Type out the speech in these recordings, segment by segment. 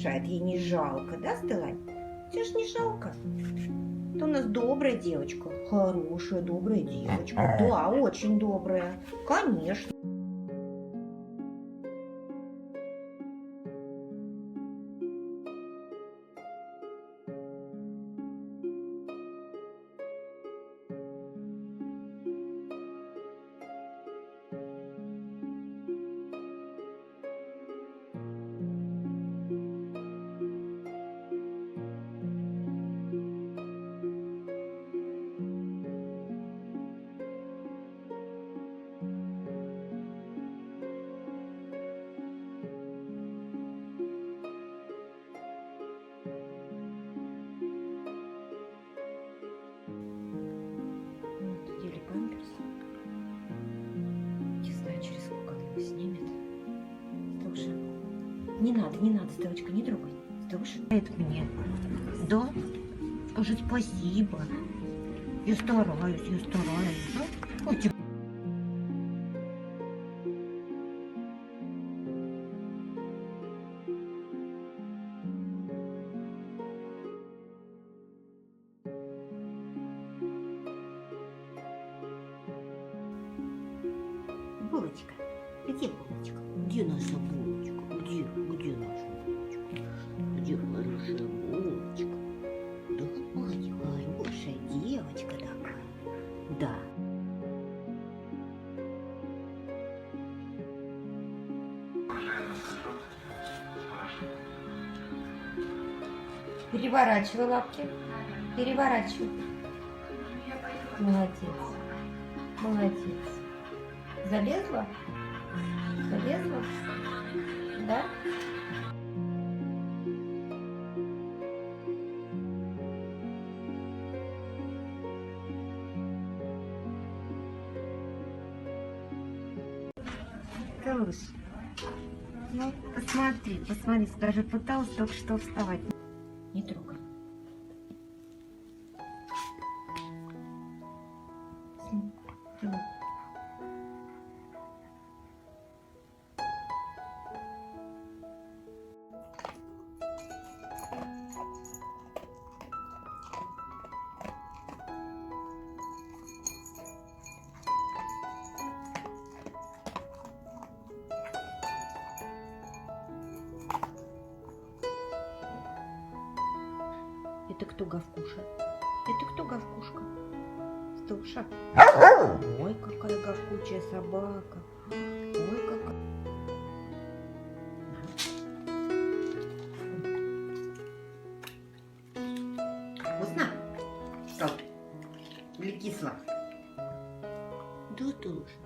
мешает, ей не жалко, да, Стеллань? Тебе ж не жалко. Это у нас добрая девочка, хорошая, добрая девочка. Да, очень добрая, конечно. Снимет. Слушай, не надо, Стелочка, не трогай. Слушай, это мне. Да? Скажи спасибо. Я стараюсь. Да? Ой, булочка. Где булочка? Где наша булочка? Где наша булочка? Где хорошая булочка? Да, ой, хорошая девочка такая. Да. Переворачивай лапки. Переворачивай. Молодец. Залезла? Залезла? Да? Калуш, ну посмотри, скажи, пыталась только что вставать. Не трогай. Это кто Гавкуша? Это кто Гавкушка? Стуша. Ой, какая гавкучая собака. Ой, какая. Вкусно? Что? Или кисло? Да, Туша.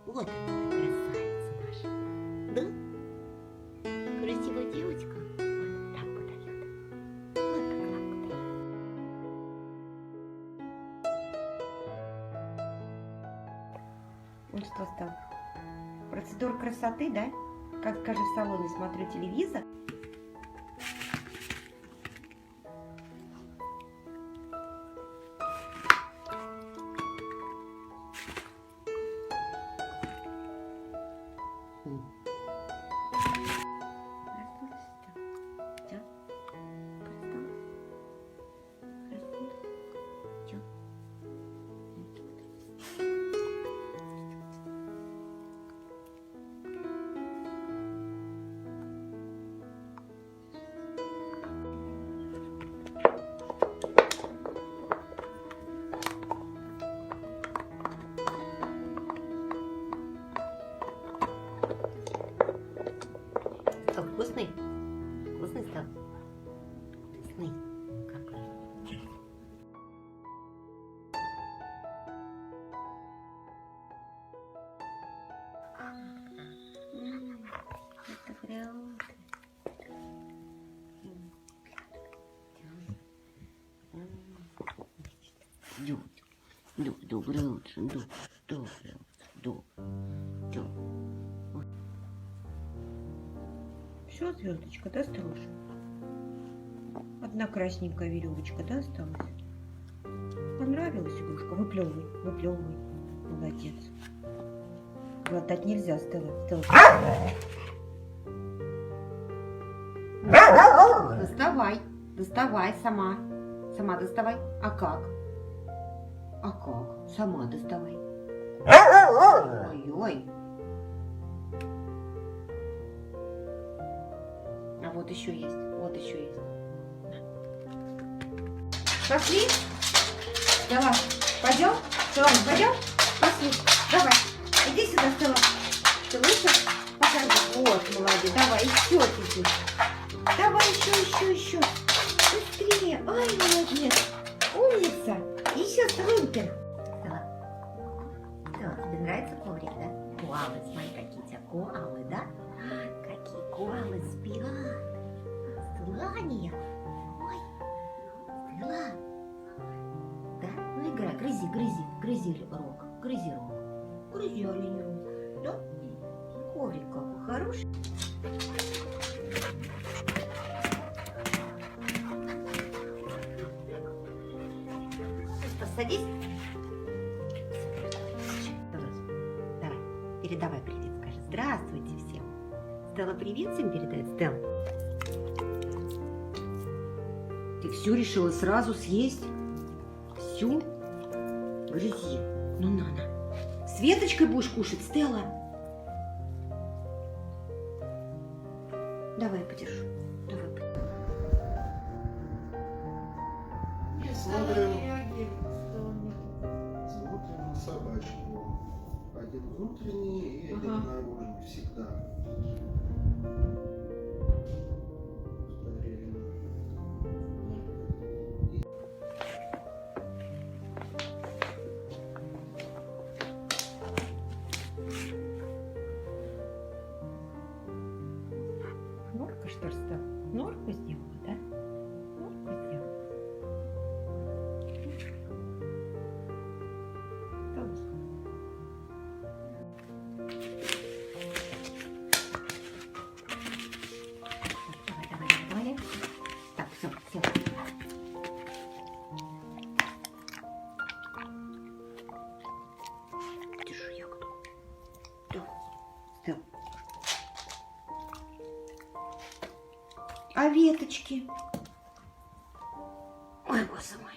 Вот она, красавица наша. Да? Красивая девочка. Он что стал? Процедура красоты, да? Как, скажи, в салоне смотрю телевизор. Что, вкусный? Вкусный стал? Вкусный. Какой? Это прям... Доброе утро, доброе утро. Все, звездочка, да, Стеллуша? Одна красненькая веревочка, да, осталась? Понравилась игрушка? Выплевывай. Молодец. Глотать нельзя, Стелла. доставай. Доставай сама. Сама доставай. А как? А как? Сама доставай. Ой-ой. А вот еще есть. Вот еще есть. Пошли? Давай. Пойдем? Стелла, пойдем? Пошли. Давай. Иди сюда, Стелла. Ты лучше? Покажи. Вот, молодец. Давай, еще чуть-чуть. Давай, еще. Быстрее. Ай, молодец. Умница. Еще супер. Стелла, тебе нравится коврик, да? Коалы, смотри, какие у тебя коалы, да? Какие коалы спят. Стеллания. Ой, Стелла. Да? Ну играй, грызи рог. Грызи оленю. Да? Коврик какой хороший. Садись. Давай, передавай привет, скажи. Здравствуйте всем. Стелла привет всем передает. Стелла. Ты все решила сразу съесть? Всю? Грызи. Ну, на. С веточкой будешь кушать, Стелла? Давай, подержу. Давай. Смотрим на собачку. Один внутренний и один наружный. Всегда. Норка, что ли, стала? Норку сделала, да? Норку сделала. Давай. Так, все. Держи ягоду. Да. Стелла. А веточки? Ой, боже мой.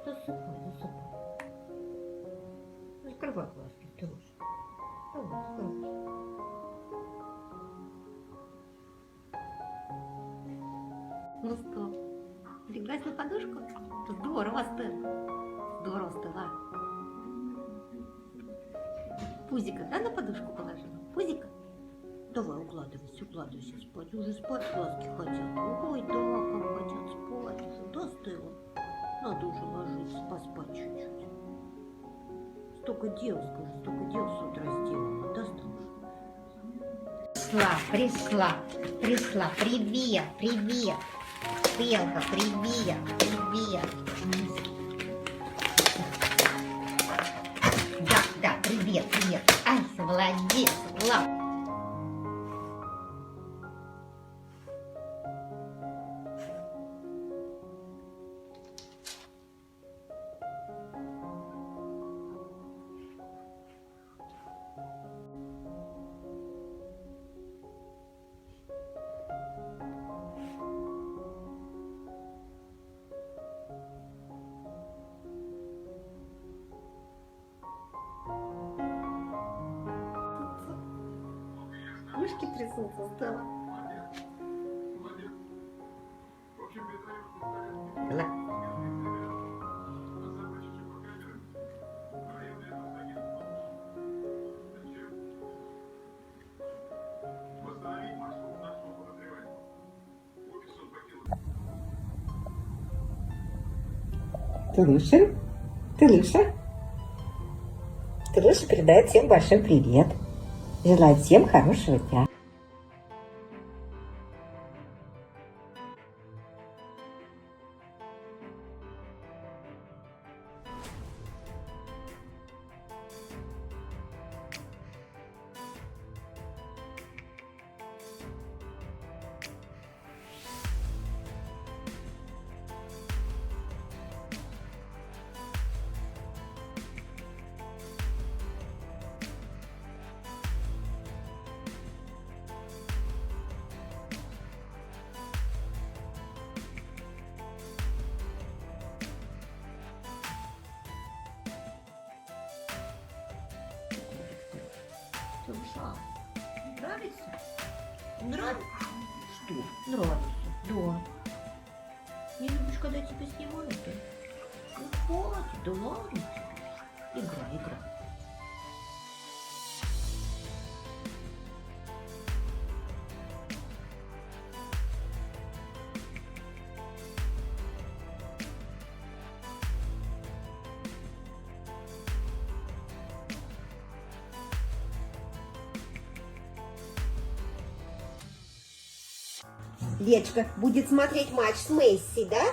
Засыпай. Закрывай глазки, ты лучше. Давай, закрывай. Ну что, леглась на подушку? Здорово, Стелла. Пузика, да, на подушку положила? Пузика? Давай, укладывайся спать. Уже спать глазки хотят. Ой, да, как хотят спать уже. Да, Стелла? Надо уже ложиться, поспать чуть-чуть. Столько дел с утра сделала, да, Стелла? Пришла. Привет. Стелка, привет. Да, привет. Ай, молодец, Влад. Ушки трясутся, Стелла. Ты лучше передает всем большой привет. Желает всем хорошего дня. Нравится? Что? Нравится, да. Не любишь, когда тебя снимают, да? Ну, хватит, да ладно тебе. Игра. Лечка будет смотреть матч с Месси, да?